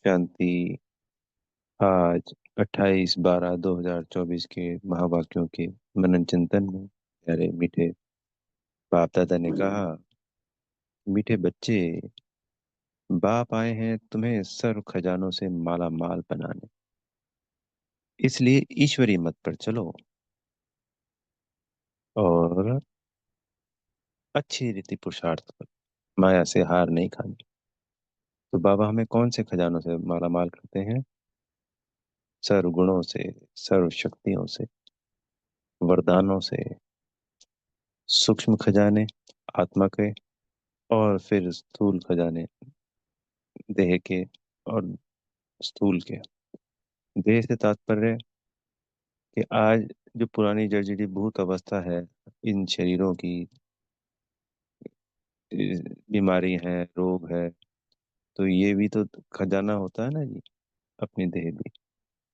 शांति। आज 28/12/2024 के महावाक्यों के मनन चिंतन में प्यारे मीठे बाप दादा ने कहा, मीठे बच्चे, बाप आए हैं तुम्हें सर्व खजानों से माला माल बनाने। इसलिए ईश्वरी मत पर चलो और अच्छी रीति पुरुषार्थ करो, माया से हार नहीं खानी। तो बाबा हमें कौन से खजानों से माला माल करते हैं? सर्व गुणों से, सर्व शक्तियों से, वरदानों से, सूक्ष्म खजाने आत्मा के, और फिर स्थूल खजाने देह के, और स्थूल के। देह से तात्पर्य कि आज जो पुरानी जर्जरी भूत अवस्था है, इन शरीरों की बीमारी है, रोग है, तो ये भी तो खजाना होता है ना जी। अपनी देह भी,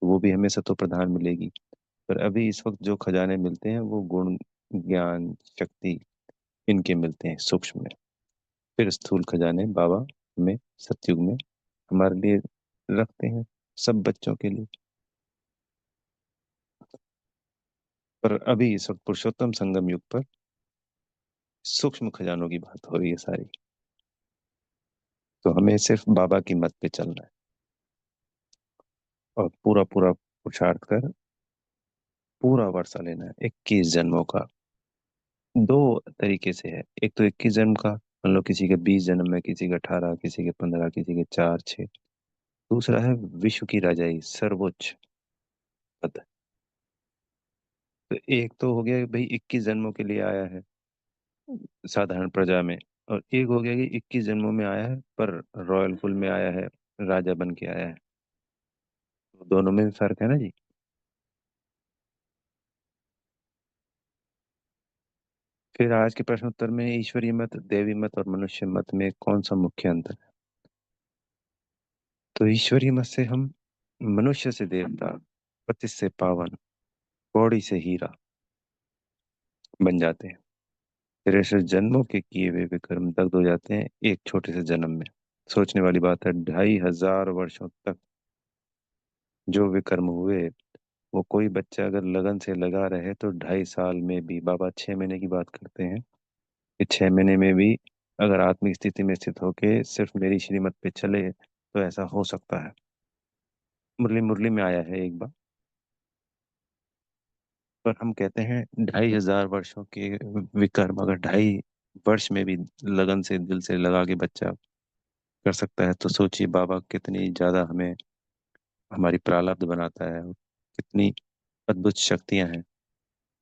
वो भी हमें सतो प्रधान मिलेगी। पर अभी इस वक्त जो खजाने मिलते हैं वो गुण, ज्ञान, शक्ति, इनके मिलते हैं सूक्ष्म में। फिर स्थूल खजाने बाबा हमें सतयुग में हमारे लिए रखते हैं, सब बच्चों के लिए। पर अभी इस वक्त पुरुषोत्तम संगम युग पर सूक्ष्म खजानों की बात हो रही है सारी। तो हमें सिर्फ बाबा की मत पे चलना है और पूरा पूरा पुरुषार्थ कर पूरा वर्षा लेना है 21 जन्मों का। दो तरीके से है, एक तो 21 जन्म का, मान लो किसी के 20 जन्म है, किसी के 18, किसी के 15, किसी के 4 6। दूसरा है विश्व की राजाई, सर्वोच्च पद। तो एक तो हो गया कि भाई 21 जन्मों के लिए आया है साधारण प्रजा में, और एक हो गया कि 21 जन्मों में आया है पर रॉयल कुल में आया है, राजा बन के आया है। तो दोनों में भी फर्क है ना जी। फिर आज के प्रश्न उत्तर में ईश्वरीय मत, देवी मत और मनुष्य मत में कौन सा मुख्य अंतर है? तो ईश्वरीय मत से हम मनुष्य से देवता, पति से पावन, कौड़ी से हीरा बन जाते हैं। फिर ऐसे जन्मों के किए हुए विक्रम दग्ध हो जाते हैं एक छोटे से जन्म में। सोचने वाली बात है, 2500 वर्षों तक जो विक्रम हुए, वो कोई बच्चा अगर लगन से लगा रहे तो 2.5 साल में भी, बाबा 6 महीने की बात करते हैं, कि 6 महीने में भी अगर आत्मिक स्थिति में स्थित होके सिर्फ मेरी श्रीमत पे चले तो ऐसा हो सकता है। मुरली मुरली में आया है एक बार। पर हम कहते हैं 2500 वर्षों के विक्रम अगर 2.5 वर्ष में भी लगन से दिल से लगा के बच्चा कर सकता है, तो सोचिए बाबा कितनी ज्यादा हमें हमारी प्रारब्ध बनाता है, कितनी अद्भुत शक्तियां हैं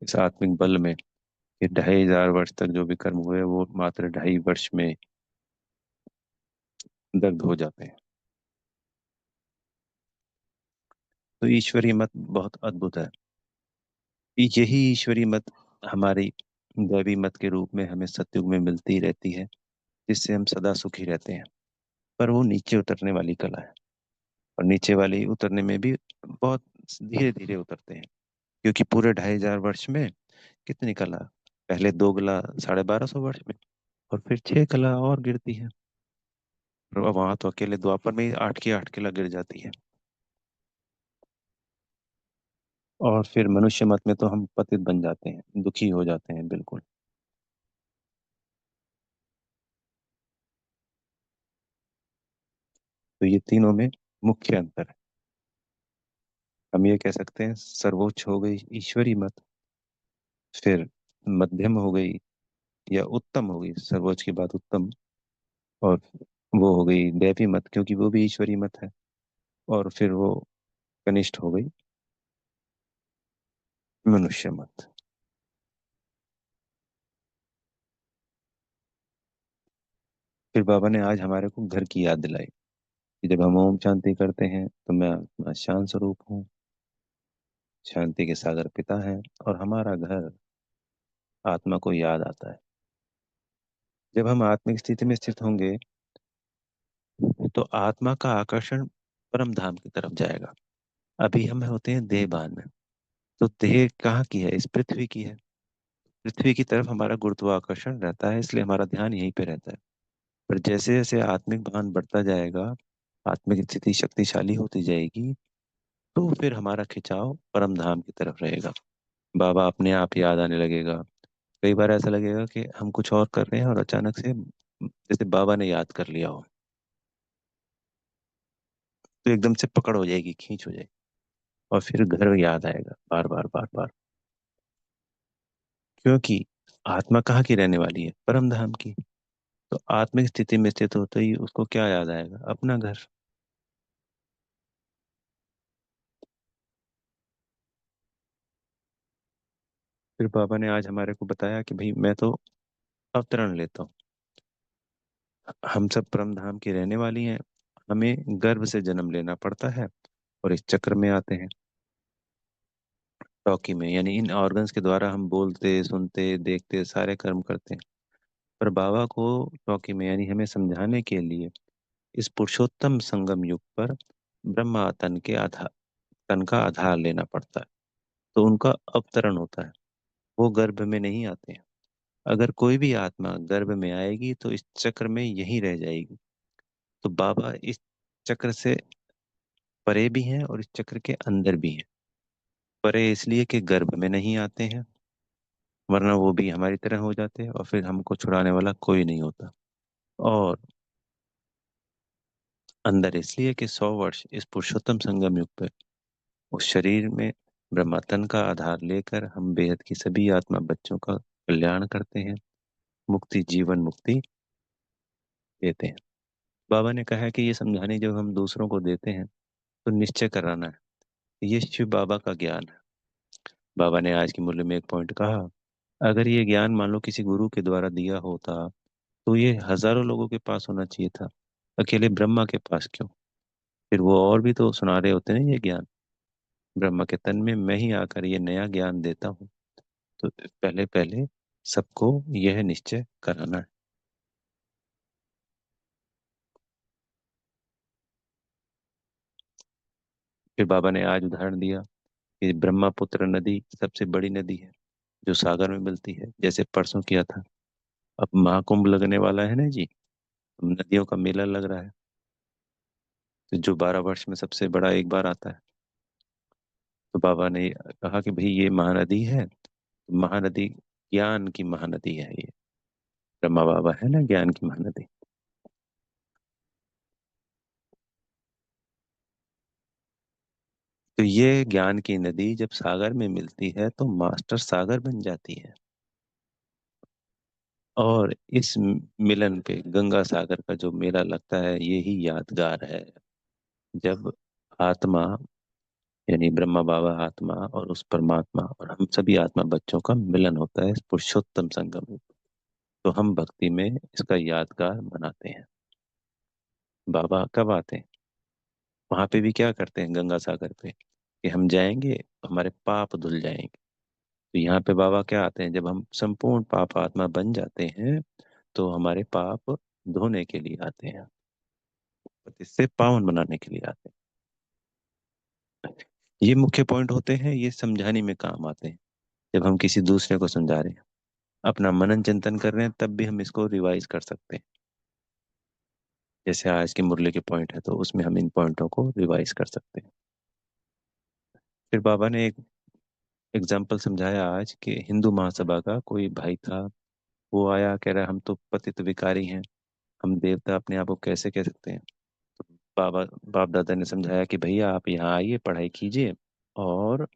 इस आत्मिक बल में, कि 2500 वर्ष तक जो भी कर्म हुए वो मात्र 2.5 वर्ष में दग्ध हो जाते हैं। तो ईश्वरीय मत बहुत अद्भुत है। यही ईश्वरीय मत हमारी दैवी मत के रूप में हमें सतयुग में मिलती रहती है, जिससे हम सदा सुखी रहते हैं। पर वो नीचे उतरने वाली कला है, और नीचे वाली उतरने में भी बहुत धीरे धीरे उतरते हैं, क्योंकि पूरे 2500 वर्ष में कितनी कला, पहले 2 कला 1250 वर्ष में, और फिर 6 कला और गिरती है। और वहां तो अकेले द्वापर में ही 8 की 8 कला गिर जाती है। और फिर मनुष्य मत में तो हम पतित बन जाते हैं, दुखी हो जाते हैं बिल्कुल। तो ये तीनों में मुख्य अंतर है। हम ये कह सकते हैं सर्वोच्च हो गई ईश्वरी मत, फिर मध्यम हो गई या उत्तम हो गई, सर्वोच्च की बात उत्तम, और वो हो गई दैवी मत क्योंकि वो भी ईश्वरी मत है, और फिर वो कनिष्ठ हो गई मनुष्य मत। फिर बाबा ने आज हमारे को घर की याद दिलाई कि जब हम ओम शांति करते हैं तो मैं आत्मा शांत स्वरूप हूँ, शांति के सागर पिता है, और हमारा घर आत्मा को याद आता है। जब हम आत्मिक स्थिति में स्थित होंगे तो आत्मा का आकर्षण परम धाम की तरफ जाएगा। अभी हम होते हैं देहभान में, तो देह कहाँ की है? इस पृथ्वी की है। पृथ्वी की तरफ हमारा गुरुत्वाकर्षण रहता है, इसलिए हमारा ध्यान यहीं पे रहता है। पर जैसे जैसे आत्मिक भान बढ़ता जाएगा आत्मिक स्थिति शक्तिशाली होती जाएगी, तो फिर हमारा खिंचाव परम धाम की तरफ रहेगा। बाबा अपने आप याद आने लगेगा। कई बार ऐसा लगेगा कि हम कुछ और कर रहे हैं और अचानक से जैसे बाबा ने याद कर लिया हो, तो एकदम से पकड़ हो जाएगी, खींच हो जाएगी, और फिर घर याद आएगा बार बार बार बार। क्योंकि आत्मा कहाँ की रहने वाली है? परम धाम की। तो आत्मिक स्थिति में स्थित होते ही उसको क्या याद आएगा? अपना घर। फिर बाबा ने आज हमारे को बताया कि भाई मैं तो अवतरण लेता हूँ, हम सब परम धाम की रहने वाली हैं, हमें गर्भ से जन्म लेना पड़ता है और इस चक्र में आते हैं, टॉकी में, यानी इन ऑर्गन्स के द्वारा हम बोलते सुनते देखते सारे कर्म करते हैं। पर बाबा को टॉकी में, यानी हमें समझाने के लिए, इस पुरुषोत्तम संगम युग पर ब्रह्मा तन का आधार लेना पड़ता है। तो उनका अवतरण होता है, वो गर्भ में नहीं आते हैं। अगर कोई भी आत्मा गर्भ में आएगी तो इस चक्र में यहीं रह जाएगी। तो बाबा इस चक्र से परे भी हैं और इस चक्र के अंदर भी हैं। परे इसलिए कि गर्भ में नहीं आते हैं, वरना वो भी हमारी तरह हो जाते हैं और फिर हमको छुड़ाने वाला कोई नहीं होता। और अंदर इसलिए कि 100 वर्ष इस पुरुषोत्तम संगम युग पे उस शरीर में ब्रह्मा तन का आधार लेकर हम बेहद की सभी आत्मा बच्चों का कल्याण करते हैं, मुक्ति, जीवन मुक्ति देते हैं। बाबा ने कहा है कि ये समझाने जब हम दूसरों को देते हैं तो निश्चय कराना है। ये शिव बाबा का ज्ञान है। बाबा ने आज की मुरली में एक पॉइंट कहा, अगर ये ज्ञान मान लो किसी गुरु के द्वारा दिया होता तो ये हजारों लोगों के पास होना चाहिए था, अकेले ब्रह्मा के पास क्यों? फिर वो और भी तो सुना रहे होते ना ये ज्ञान। ब्रह्मा के तन में मैं ही आकर ये नया ज्ञान देता हूँ। तो पहले पहले सबको यह निश्चय कराना है। फिर बाबा ने आज उदाहरण दिया कि ब्रह्मपुत्र नदी सबसे बड़ी नदी है जो सागर में मिलती है, जैसे परसों किया था। अब महाकुंभ लगने वाला है ना जी, नदियों का मेला लग रहा है, तो जो 12 वर्ष में सबसे बड़ा एक बार आता है। तो बाबा ने कहा कि भाई ये महानदी है, तो महानदी ज्ञान की महानदी है ये। ब्रह्मा बाबा है ना ज्ञान की महानदी। तो ये ज्ञान की नदी जब सागर में मिलती है तो मास्टर सागर बन जाती है। और इस मिलन पे गंगा सागर का जो मेला लगता है यही यादगार है, जब आत्मा, यानी ब्रह्मा बाबा आत्मा और उस परमात्मा और हम सभी आत्मा बच्चों का मिलन होता है इस पुरुषोत्तम संगम में। तो हम भक्ति में इसका यादगार मनाते हैं। बाबा कब आते हैं? वहां पे भी क्या करते हैं गंगा सागर पे, कि हम जाएंगे, हमारे पाप धुल जाएंगे। तो यहाँ पे बाबा क्या आते हैं? जब हम संपूर्ण पाप आत्मा बन जाते हैं तो हमारे पाप धोने के लिए आते हैं, इससे पावन बनाने के लिए आते हैं। ये मुख्य पॉइंट होते हैं, ये समझाने में काम आते हैं। जब हम किसी दूसरे को समझा रहे हैं, अपना मनन चिंतन कर रहे हैं, तब भी हम इसको रिवाइज कर सकते हैं। जैसे आज की मुरली के पॉइंट है तो उसमें हम इन पॉइंटों को रिवाइज कर सकते हैं। फिर बाबा ने एक एग्जाम्पल समझाया आज कि हिंदू महासभा का कोई भाई था। वो आया कह रहा हम तो पतित विकारी हैं, हम देवता अपने आप को कैसे कह सकते हैं? बाबा बाप दादा ने समझाया कि भैया आप यहाँ आइए, पढ़ाई कीजिए, और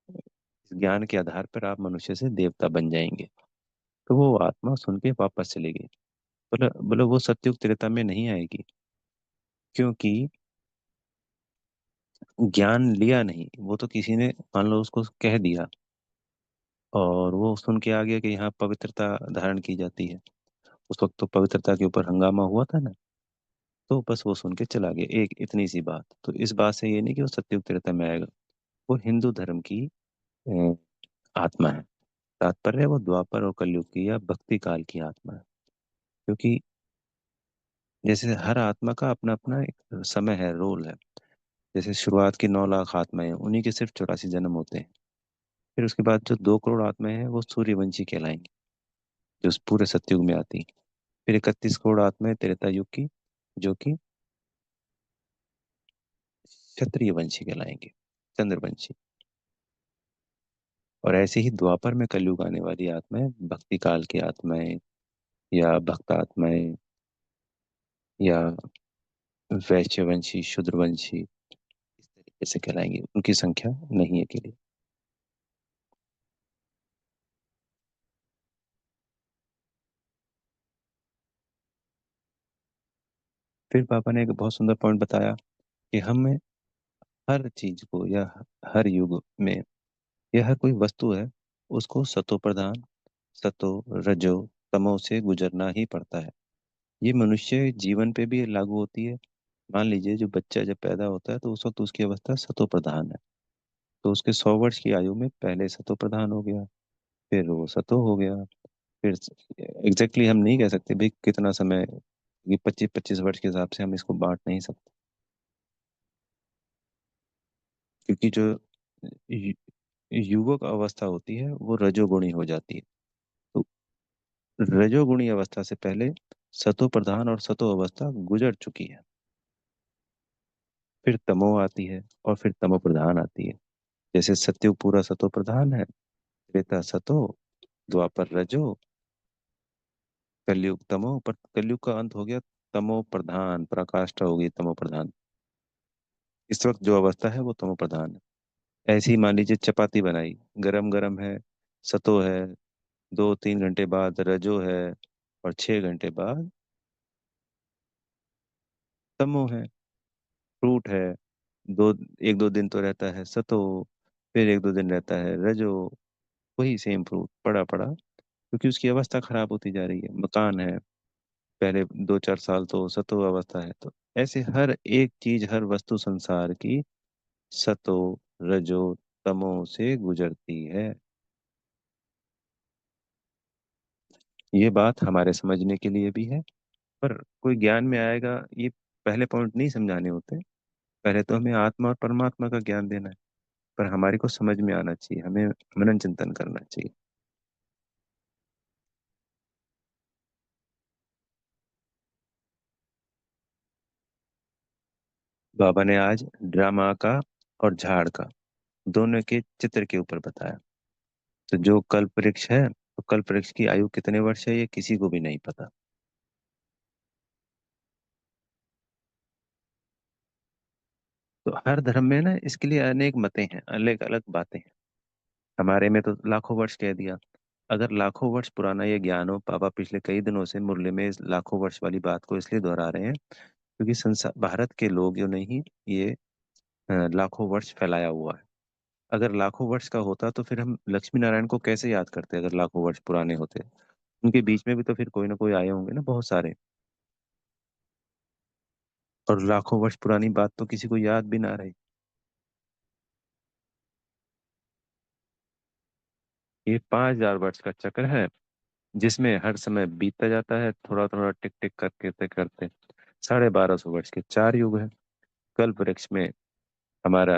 इस ज्ञान के आधार पर आप मनुष्य से देवता बन जाएंगे। तो वो आत्मा सुन के वापस चली गई। बोले बोले वो सतयुग त्रेता में नहीं आएगी, क्योंकि ज्ञान लिया नहीं, वो तो किसी ने मान लो उसको कह दिया और वो सुन के आ गया कि यहाँ पवित्रता धारण की जाती है। उस वक्त तो पवित्रता के ऊपर हंगामा हुआ था ना, तो बस वो सुन के चला गया, एक इतनी सी बात। तो इस बात से ये नहीं कि वो सतयुग त्रेता में आएगा। वो हिंदू धर्म की अ, आत्मा है। तात्पर्य वो द्वापर और कलयुग की या भक्ति काल की आत्मा है। क्योंकि जैसे हर आत्मा का अपना अपना एक समय है, रोल है। जैसे शुरुआत की 9 लाख आत्माएं हैं, उन्हीं के सिर्फ 84 जन्म होते हैं। फिर उसके बाद जो 2 करोड़ आत्माएं हैं वो सूर्यवंशी कहलाएंगी, जो उस पूरे सतयुग में आती हैं। फिर 31 करोड़ आत्माएं त्रेता युग की, जो कि क्षत्रिय वंशी कहलाएंगे, चंद्रवंशी। और ऐसे ही द्वापर में कलयुग आने वाली आत्माएं भक्ति काल की आत्माएं, या भक्त आत्माएं, या वैश्यवंशी, शूद्रवंशी, इस तरीके से कहलाएंगे। उनकी संख्या नहीं है के लिए। फिर पापा ने एक बहुत सुंदर पॉइंट बताया कि हमें हर चीज को, या हर युग में, या हर कोई वस्तु है, उसको सतो प्रधान, सतो, रजो, तमो से गुजरना ही पड़ता है। ये मनुष्य जीवन पे भी लागू होती है। मान लीजिए जो बच्चा जब पैदा होता है तो उस वक्त उसकी अवस्था सतो प्रधान है, तो उसके 100 वर्ष की आयु में पहले सतो प्रधान हो गया, फिर वो सतो हो गया, फिर एग्जैक्टली हम नहीं कह सकते भाई कितना समय, ये 25-25 वर्ष के हिसाब से हम इसको बांट नहीं सकते, क्योंकि जो यु- युवक अवस्था होती है वो रजोगुणी हो जाती है। तो रजोगुणी अवस्था से पहले सतो प्रधान और सतो अवस्था गुजर चुकी है, फिर तमो आती है, और फिर तमो प्रधान आती है। जैसे सत्युग पूरा सतो प्रधान है, त्रेता सतो, द्वापर रजो, कलयुग तमो, पर कलयुग का अंत हो गया तमो प्रधान, पराकाष्ठा हो गई तमो प्रधान। इस वक्त जो अवस्था है वो तमो प्रधान है। ऐसे ही मान लीजिए चपाती बनाई, गरम गरम है, सतो है, 2-3 घंटे बाद रजो है, और 6 घंटे बाद तमो है। फ्रूट है, दो 1-2 दिन तो रहता है सतो, फिर 1-2 दिन रहता है रजो, वही सेम फ्रूट पड़ा पड़ा, क्योंकि उसकी अवस्था खराब होती जा रही है। मकान है, पहले 2-4 साल तो सतो अवस्था है, तो ऐसे हर एक चीज, हर वस्तु संसार की सतो, रजो, तमो से गुजरती है। ये बात हमारे समझने के लिए भी है, पर कोई ज्ञान में आएगा, ये पहले पॉइंट नहीं समझाने होते। पहले तो हमें आत्मा और परमात्मा का ज्ञान देना है, पर हमारे को समझ में आना चाहिए, हमें मनन चिंतन करना चाहिए। बाबा ने आज ड्रामा का और झाड़ का दोनों के चित्र के ऊपर बताया। तो जो कल्प वृक्ष है, तो कल्प वृक्ष की आयु कितने वर्ष है ये किसी को भी नहीं पता। तो हर धर्म में ना इसके लिए अनेक मतें हैं, अलग अलग बातें हैं। हमारे में तो लाखों वर्ष कह दिया। अगर लाखों वर्ष पुराना ये ज्ञान हो, पापा पिछले कई दिनों से मुरली में इस लाखों वर्ष वाली बात को इसलिए दोहरा रहे हैं, क्योंकि संसार, भारत के लोग जो नहीं, ये लाखों वर्ष फैलाया हुआ है। अगर लाखों वर्ष का होता तो फिर हम लक्ष्मी नारायण को कैसे याद करते अगर लाखों वर्ष पुराने होते। उनके बीच में भी तो फिर कोई ना कोई आए होंगे ना, बहुत सारे। और लाखों वर्ष पुरानी बात तो किसी को याद भी ना रही। ये 5,000 वर्ष का चक्र है, जिसमें हर समय बीतता जाता है, थोड़ा थोड़ा टिक टिक करके करते। 1250 वर्ष के 4 युग है। कल्प वृक्ष में हमारा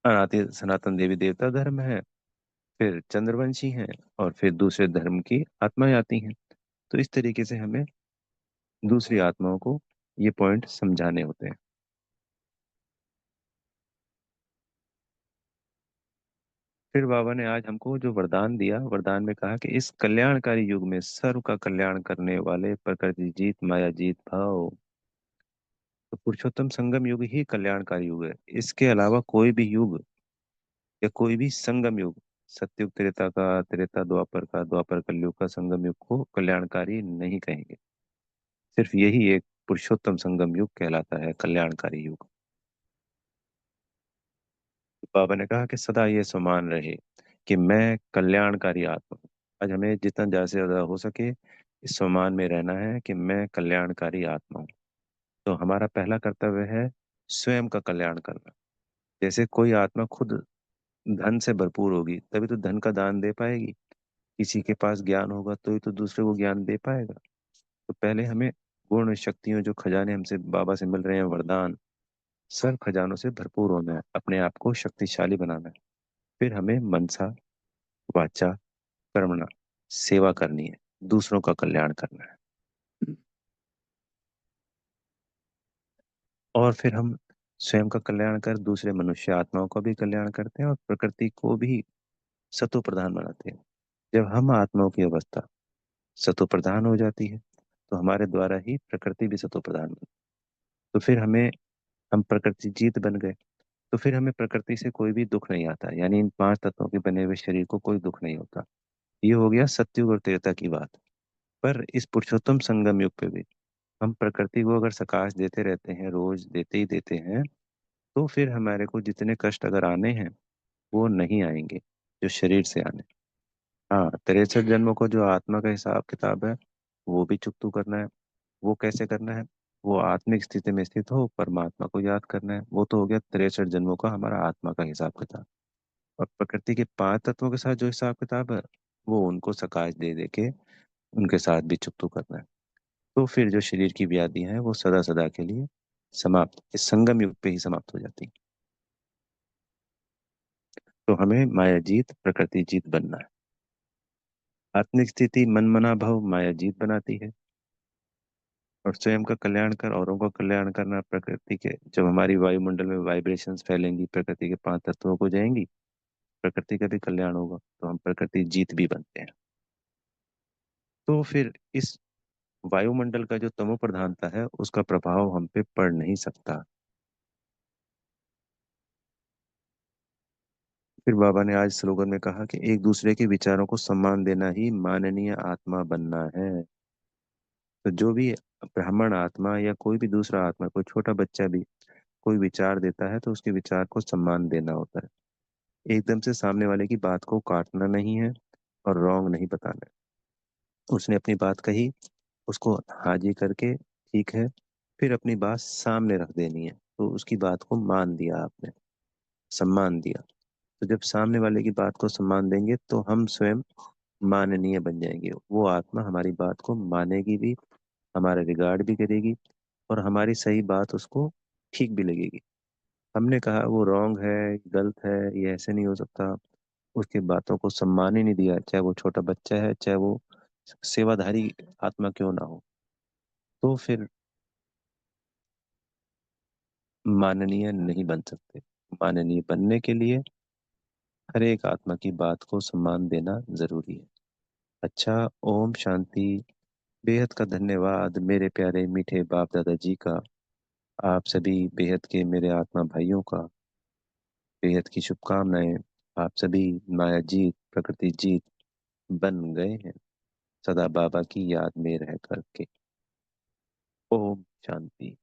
अनादि सनातन देवी देवता धर्म है, फिर चंद्रवंशी हैं, और फिर दूसरे धर्म की आत्माएं आती हैं। तो इस तरीके से हमें दूसरी आत्माओं को ये पॉइंट समझाने होते हैं। फिर बाबा ने आज हमको जो वरदान दिया, वरदान में कहा कि इस कल्याणकारी युग में सर्व का कल्याण करने वाले प्रकृति जीत माया जीत भाव, तो पुरुषोत्तम संगम युग ही कल्याणकारी युग है। इसके अलावा कोई भी युग, या कोई भी संगम युग, सतयुग त्रेता का, त्रेता द्वापर का, द्वापर कलयुग का संगम युग को कल्याणकारी नहीं कहेंगे। सिर्फ यही एक पुरुषोत्तम संगम युग कहलाता है कल्याणकारी युग। बाबा ने कहा कि सदा ये समान रहे कि मैं कल्याणकारी आत्मा हूँ। आज हमें जितना ज्यादा से ज्यादा हो सके इस सम्मान में रहना है कि मैं कल्याणकारी आत्मा हूँ। तो हमारा पहला कर्तव्य है स्वयं का कल्याण करना। जैसे कोई आत्मा खुद धन से भरपूर होगी तभी तो धन का दान दे पाएगी, किसी के पास ज्ञान होगा तो ही तो दूसरे को ज्ञान दे पाएगा। तो पहले हमें गुण शक्तियों, जो खजाने हमसे बाबा से मिल रहे हैं, वरदान, सब खजानों से भरपूर होना है, अपने आप को शक्तिशाली बनाना है। फिर हमें मनसा वाचा कर्मणा सेवा करनी है, दूसरों का कल्याण करना है। और फिर हम स्वयं का कल्याण कर दूसरे मनुष्य आत्माओं का भी कल्याण करते हैं और प्रकृति को भी सतो प्रधान बनाते हैं। जब हम आत्माओं की अवस्था सतो प्रधान हो जाती है तो हमारे द्वारा ही प्रकृति भी सतो प्रधान बनती है। तो फिर हमें हम प्रकृति जीत बन गए। तो फिर हमें प्रकृति से कोई भी दुख नहीं आता, यानी इन पांच तत्वों के बने हुए शरीर को कोई दुख नहीं होता। ये हो गया सत्युग और त्रेता की बात। पर इस पुरुषोत्तम संगम युग पे भी हम प्रकृति को अगर सकाश देते रहते हैं, रोज देते ही देते हैं, तो फिर हमारे को जितने कष्ट अगर आने हैं वो नहीं आएंगे जो शरीर से आने। हाँ, 63 जन्मों को जो आत्मा का हिसाब किताब है वो भी चुकतू करना है। वो कैसे करना है? वो आत्मिक स्थिति में स्थित हो परमात्मा को याद करना है। वो तो हो गया 63 जन्मों का हमारा आत्मा का हिसाब किताब। और प्रकृति के पांच तत्वों के साथ जो हिसाब किताब है वो उनको सकाश दे दे के उनके साथ भी चुकतू करना है। तो फिर जो शरीर की व्याधि है वो सदा सदा के लिए समाप्त, इस संगम युग पे ही समाप्त हो जाती है। तो हमें माया जीत प्रकृति जीत बनना है। आत्मिक स्थिति मन मना भव माया जीत बनाती है। और स्वयं का कल्याण कर औरों का कल्याण करना प्रकृति के, जब हमारी वायुमंडल में वाइब्रेशंस फैलेंगी प्रकृति के पांच तत्वों को जाएंगी, प्रकृति का भी कल्याण होगा तो हम प्रकृति जीत भी बनते हैं। तो फिर इस वायुमंडल का जो तमो प्रधानता है उसका प्रभाव हम पे पड़ नहीं सकता। फिर बाबा ने आज स्लोगन में कहा कि एक दूसरे के विचारों को सम्मान देना ही माननीय आत्मा बनना है। तो जो भी ब्राह्मण आत्मा या कोई भी दूसरा आत्मा, कोई छोटा बच्चा भी कोई विचार देता है तो उसके विचार को सम्मान देना होता है। एकदम से सामने वाले की बात को काटना नहीं है और रॉन्ग नहीं बताना है। उसने अपनी बात कही, उसको हाँ जी करके ठीक है, फिर अपनी बात सामने रख देनी है। तो उसकी बात को मान दिया आपने, सम्मान दिया। तो जब सामने वाले की बात को सम्मान देंगे तो हम स्वयं माननीय बन जाएंगे। वो आत्मा हमारी बात को मानेगी भी, हमारा रिगार्ड भी करेगी और हमारी सही बात उसको ठीक भी लगेगी। हमने कहा वो रॉन्ग है, गलत है, ये ऐसे नहीं हो सकता, उसकी बातों को सम्मान ही नहीं दिया, चाहे वो छोटा बच्चा है, चाहे वो सेवाधारी आत्मा क्यों ना हो, तो फिर माननीय नहीं बन सकते। माननीय बनने के लिए हर एक आत्मा की बात को सम्मान देना जरूरी है। अच्छा, ओम शांति। बेहद का धन्यवाद मेरे प्यारे मीठे बाप दादा जी का, आप सभी बेहद के मेरे आत्मा भाइयों का बेहद की शुभकामनाएं। आप सभी माया जीत प्रकृति जीत बन गए हैं सदा बाबा की याद में रह करके। ओम शांति।